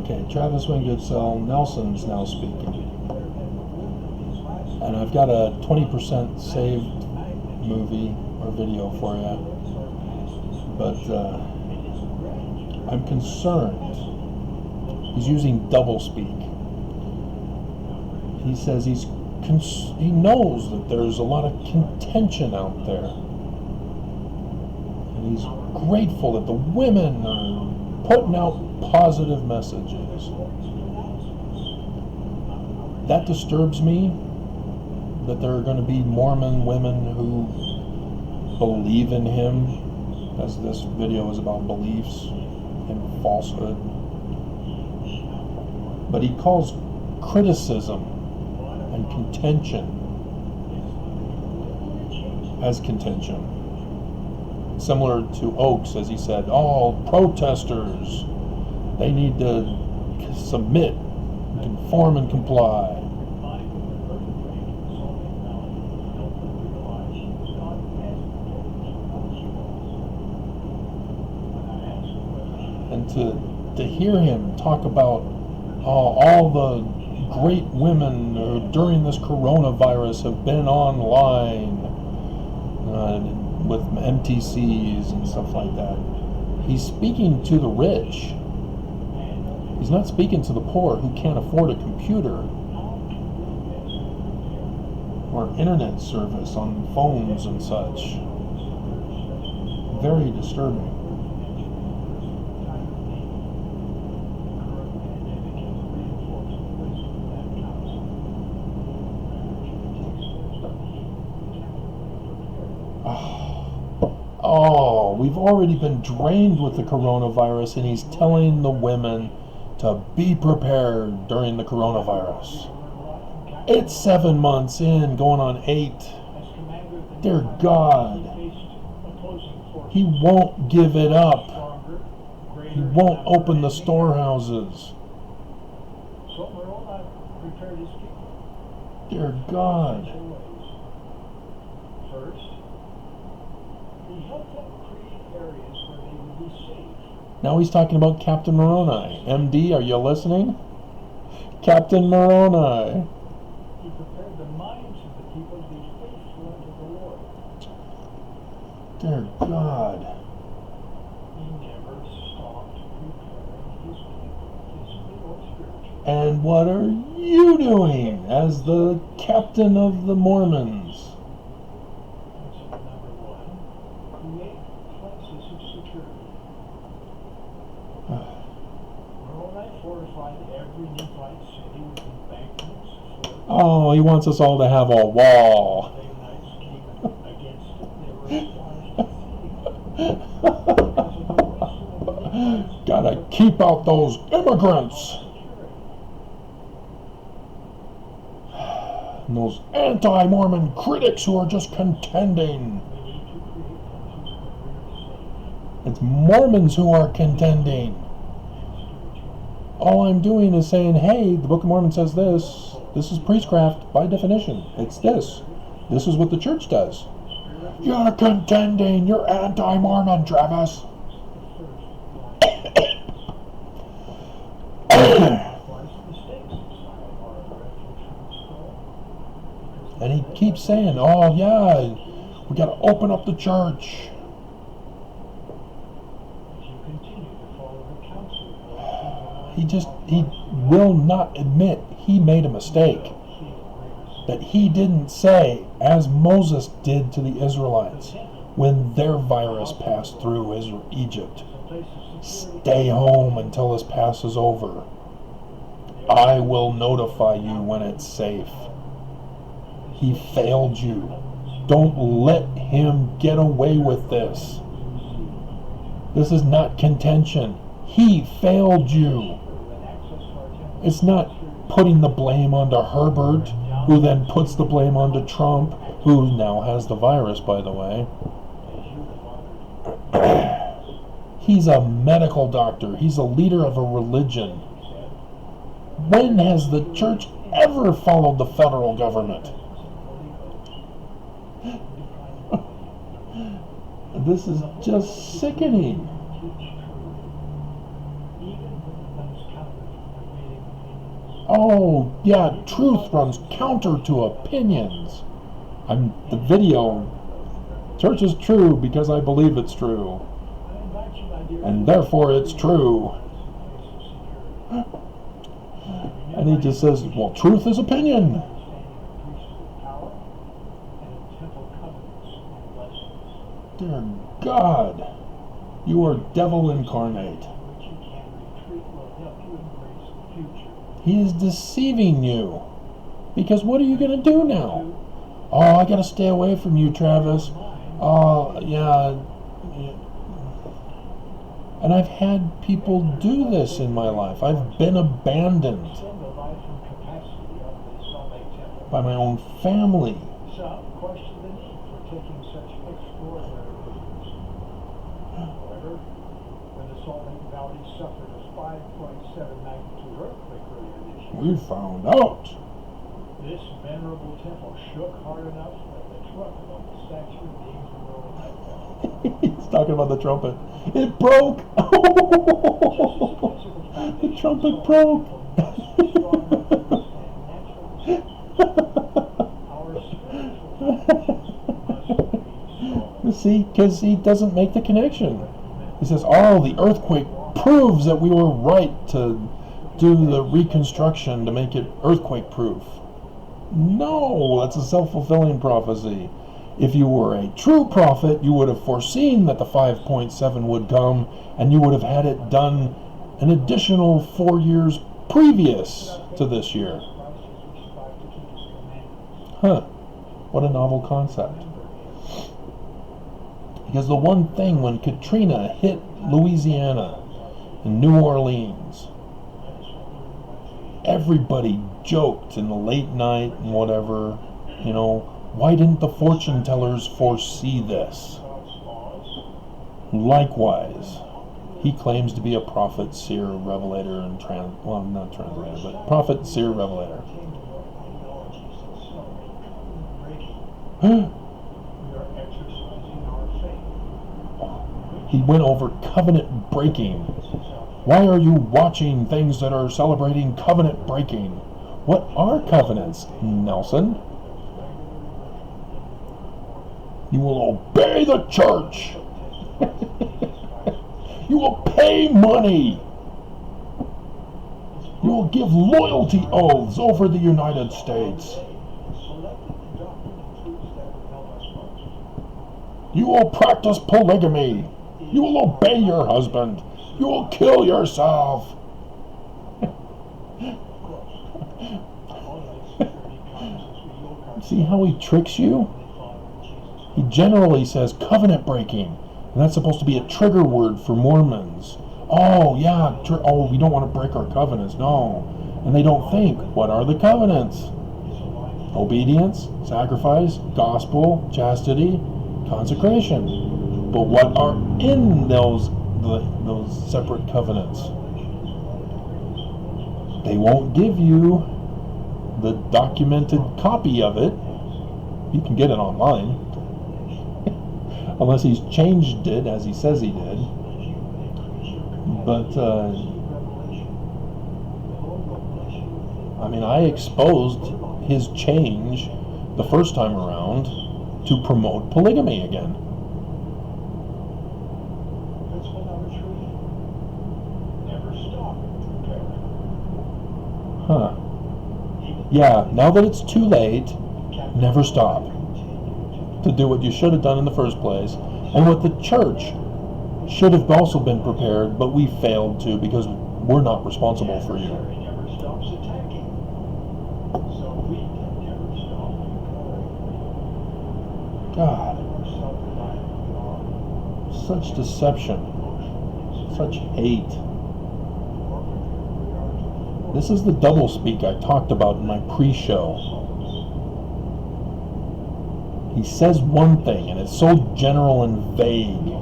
Okay, Travis Wingoodsell Nelson's now speaking. And I've got a 20% saved movie or video for you. But I'm concerned. He's using doublespeak. He says he knows that there's a lot of contention out there. And he's grateful that the women are putting out positive messages. That disturbs me, that there are going to be Mormon women who believe in him, as this video is about beliefs in falsehood. But he calls criticism and contention as contention. Similar to Oakes, as he said, all protesters, they need to submit, conform, and comply. And to hear him talk about all the great women who during this coronavirus have been online with MTCs and stuff like that. He's speaking to the rich. He's not speaking to the poor who can't afford a computer or internet service on phones and such. Very disturbing. Oh, we've already been drained with the coronavirus, and he's telling the women to be prepared during the coronavirus. It's 7 months in, going on 8. Dear God, he won't give it up. He won't open the storehouses. Dear God. Now he's talking about Captain Moroni. MD, are you listening? Captain Moroni. He prepared the minds of the people to be faithful unto the Lord. Dear God. He never stopped preparing his people, physically or spiritually. And what are you doing as the captain of the Mormons? Principle number 1, create places of security. Moroni fortified every Nephite city with embankments, forts. Oh, he wants us all to have a wall. Lamanites came against it. They were obliged. Gotta keep out those immigrants. And those anti-Mormon critics who are just contending. It's Mormons who are contending. All I'm doing is saying, hey, the Book of Mormon says this. This is priestcraft by definition. It's this. This is what the church does. You're contending. You're anti-Mormon, Travis. And he keeps saying, oh yeah, we got to open up the church. He will not admit he made a mistake. That he didn't say, as Moses did to the Israelites when their virus passed through Egypt, stay home until this passes over. I will notify you when it's safe. He failed you. Don't let him get away with this. This is not contention. He failed you. It's not putting the blame onto Herbert, who then puts the blame onto Trump, who now has the virus, by the way. He's a medical doctor. He's a leader of a religion. When has the church ever followed the federal government? This is just sickening. Oh, yeah, truth runs counter to opinions. The video, church is true because I believe it's true. And therefore it's true. And he just says, well, truth is opinion. Dear God, you are devil incarnate. He is deceiving you. Because what are you going to do now? Oh, I got to stay away from you, Travis. Oh, yeah. And I've had people do this in my life. I've been abandoned by my own family. Some question the need for taking such extraordinary measures. However, when the Salt Lake Valley suffered a 5.7 magnitude earthquake earlier this year, We found out. this venerable temple shook hard enough that the trumpet on the statue of the angel Lord had fell. He's talking about the trumpet. It broke. The trumpet broke. See, because he doesn't make the connection. He says, oh, the earthquake proves that we were right to do the reconstruction to make it earthquake proof. No, that's a self-fulfilling prophecy. If you were a true prophet, you would have foreseen that the 5.7 would come, and you would have had it done an additional 4 years previous to this year. Huh. What a novel concept. Because the one thing when Katrina hit Louisiana and New Orleans, everybody joked in the late night and whatever, you know, why didn't the fortune tellers foresee this? Likewise, he claims to be a prophet, seer, revelator, and not translator, but prophet, seer, revelator. He went over covenant breaking. Why are you watching things that are celebrating covenant breaking? What are covenants, Nelson? You will obey the church. You will pay money. You will give loyalty oaths over the United States. You will practice polygamy. You will obey your husband. You will kill yourself. See how he tricks you? He generally says covenant breaking, and that's supposed to be a trigger word for Mormons. Oh, yeah, we don't want to break our covenants. No. And they don't think, what are the covenants? Obedience, sacrifice, gospel, chastity, consecration. But what are in those separate covenants? They won't give you the documented copy of it. You can get it online. Unless he's changed it as he says he did. But, I exposed his change the first time around to promote polygamy again. Huh. Yeah, now that it's too late, never stop to do what you should have done in the first place, and what the church should have also been prepared, but we failed to because we're not responsible for you. God. Such deception. Such hate. This is the doublespeak I talked about in my pre-show. He says one thing, and it's so general and vague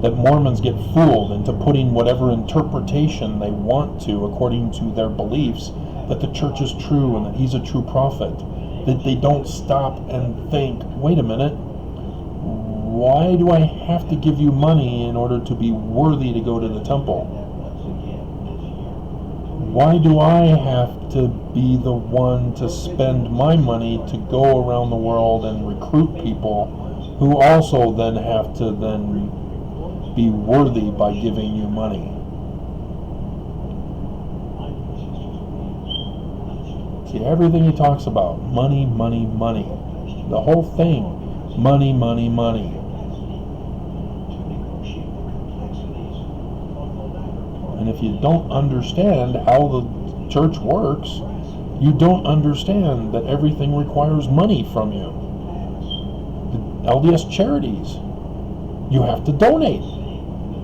that Mormons get fooled into putting whatever interpretation they want to according to their beliefs that the church is true and that he's a true prophet. That they don't stop and think, wait a minute, why do I have to give you money in order to be worthy to go to the temple? Why do I have to be the one to spend my money to go around the world and recruit people who also then have to then be worthy by giving you money? See, everything he talks about, money, money, money. The whole thing, money, money, money. And if you don't understand how the church works, you don't understand that everything requires money from you. The LDS charities, you have to donate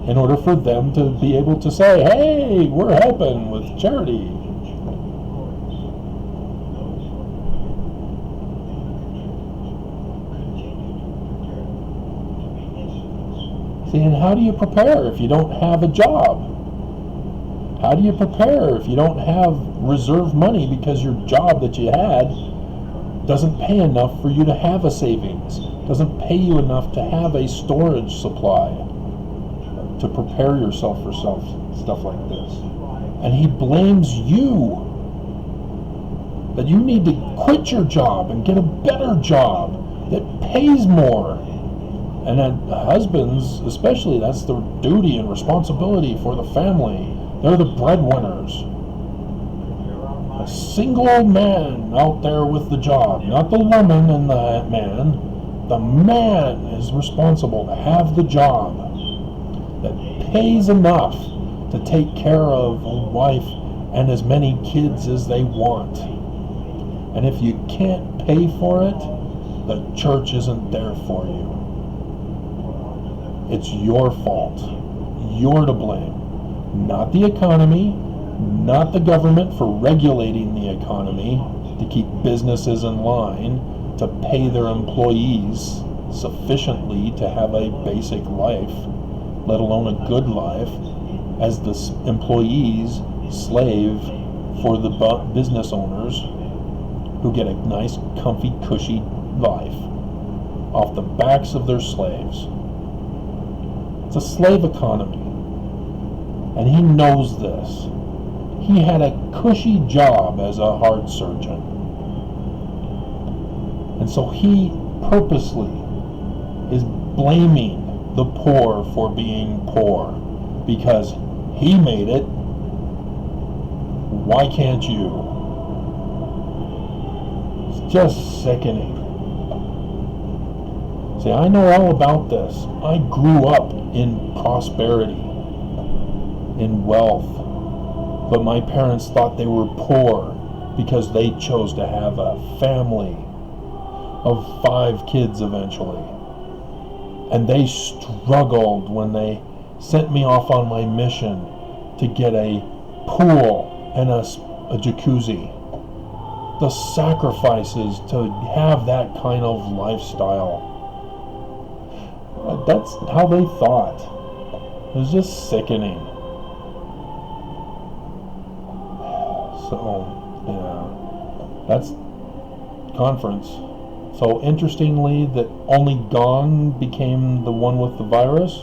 in order for them to be able to say, hey, we're helping with charity. See, and how do you prepare if you don't have a job? How do you prepare if you don't have reserve money because your job that you had doesn't pay enough for you to have a savings, doesn't pay you enough to have a storage supply to prepare yourself for stuff like this? And he blames you that you need to quit your job and get a better job that pays more. And that husbands, especially, that's their duty and responsibility for the family. They're the breadwinners. A single man out there with the job, not the woman and the man. The man is responsible to have the job that pays enough to take care of a wife and as many kids as they want. And if you can't pay for it, the church isn't there for you. It's your fault. You're to blame. Not the economy, not the government for regulating the economy to keep businesses in line, to pay their employees sufficiently to have a basic life, let alone a good life, as the employees slave for the business owners who get a nice, comfy, cushy life off the backs of their slaves. It's a slave economy. And he knows this. He had a cushy job as a heart surgeon. And so he purposely is blaming the poor for being poor because he made it. Why can't you? It's just sickening. See, I know all about this. I grew up in prosperity, in wealth, but my parents thought they were poor because they chose to have a family of 5 kids eventually. And they struggled when they sent me off on my mission to get a pool and a jacuzzi. The sacrifices to have that kind of lifestyle. That's how they thought. It was just sickening. So, yeah, that's conference. So interestingly, that only Gong became the one with the virus,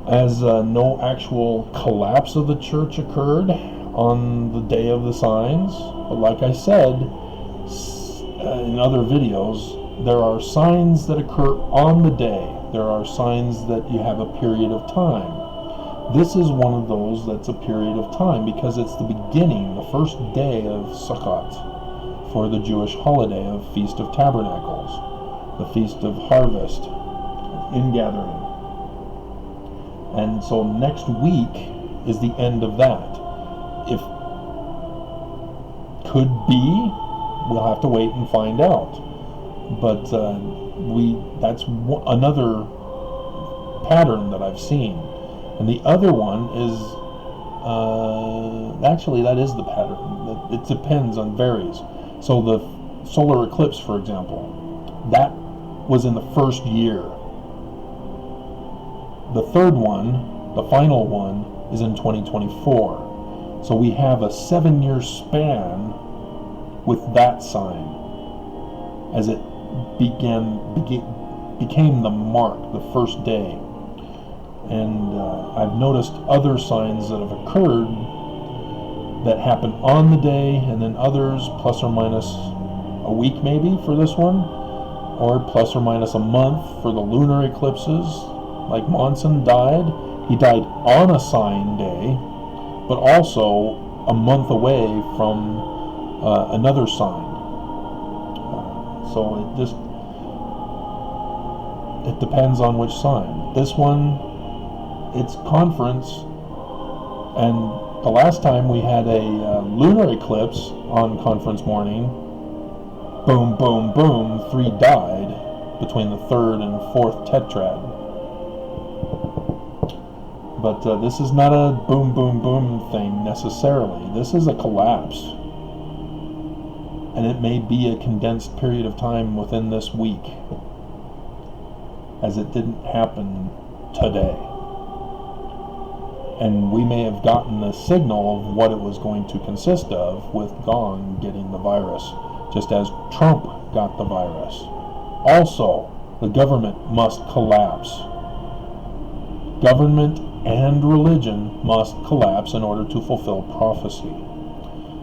as no actual collapse of the church occurred on the day of the signs. But like I said in other videos, there are signs that occur on the day. There are signs that you have a period of time. This is one of those that's a period of time because it's the beginning, the first day of Sukkot for the Jewish holiday of Feast of Tabernacles, the Feast of Harvest, Ingathering. And so next week is the end of that. If could be, we'll have to wait and find out. But that's another pattern that I've seen. And the other one is, actually that is the pattern. It depends on varies. So the solar eclipse, for example, that was in the first year. The third one, the final one, is in 2024. So we have a 7-year span with that sign as it became the mark, the first day. And I've noticed other signs that have occurred that happen on the day, and then others plus or minus a week maybe for this one, or plus or minus a month for the lunar eclipses. Like Monson died. He died on a sign day, but also a month away from another sign. So it depends on which sign. This one, it's conference, and the last time we had a lunar eclipse on conference morning, boom, boom, boom, 3 died between the 3rd and 4th tetrad. But this is not a boom, boom, boom thing necessarily. This is a collapse. And it may be a condensed period of time within this week, as it didn't happen today. And we may have gotten a signal of what it was going to consist of with Gong getting the virus, just as Trump got the virus. Also, the government must collapse. Government and religion must collapse in order to fulfill prophecy.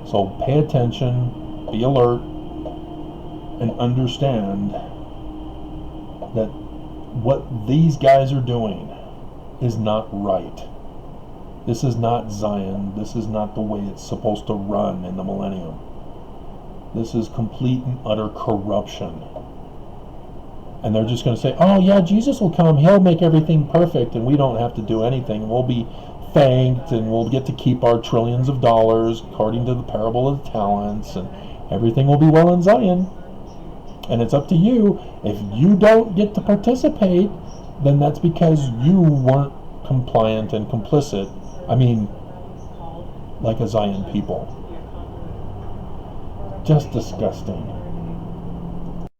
So pay attention, be alert, and understand that what these guys are doing is not right. This is not Zion. This is not the way it's supposed to run in the millennium. This is complete and utter corruption. And they're just going to say, oh yeah, Jesus will come, he'll make everything perfect, and we don't have to do anything. We'll be thanked, and we'll get to keep our trillions of dollars according to the parable of the talents, and everything will be well in Zion. And it's up to you. If you don't get to participate, then that's because you weren't compliant and complicit. I mean, like a Zion people. Just disgusting.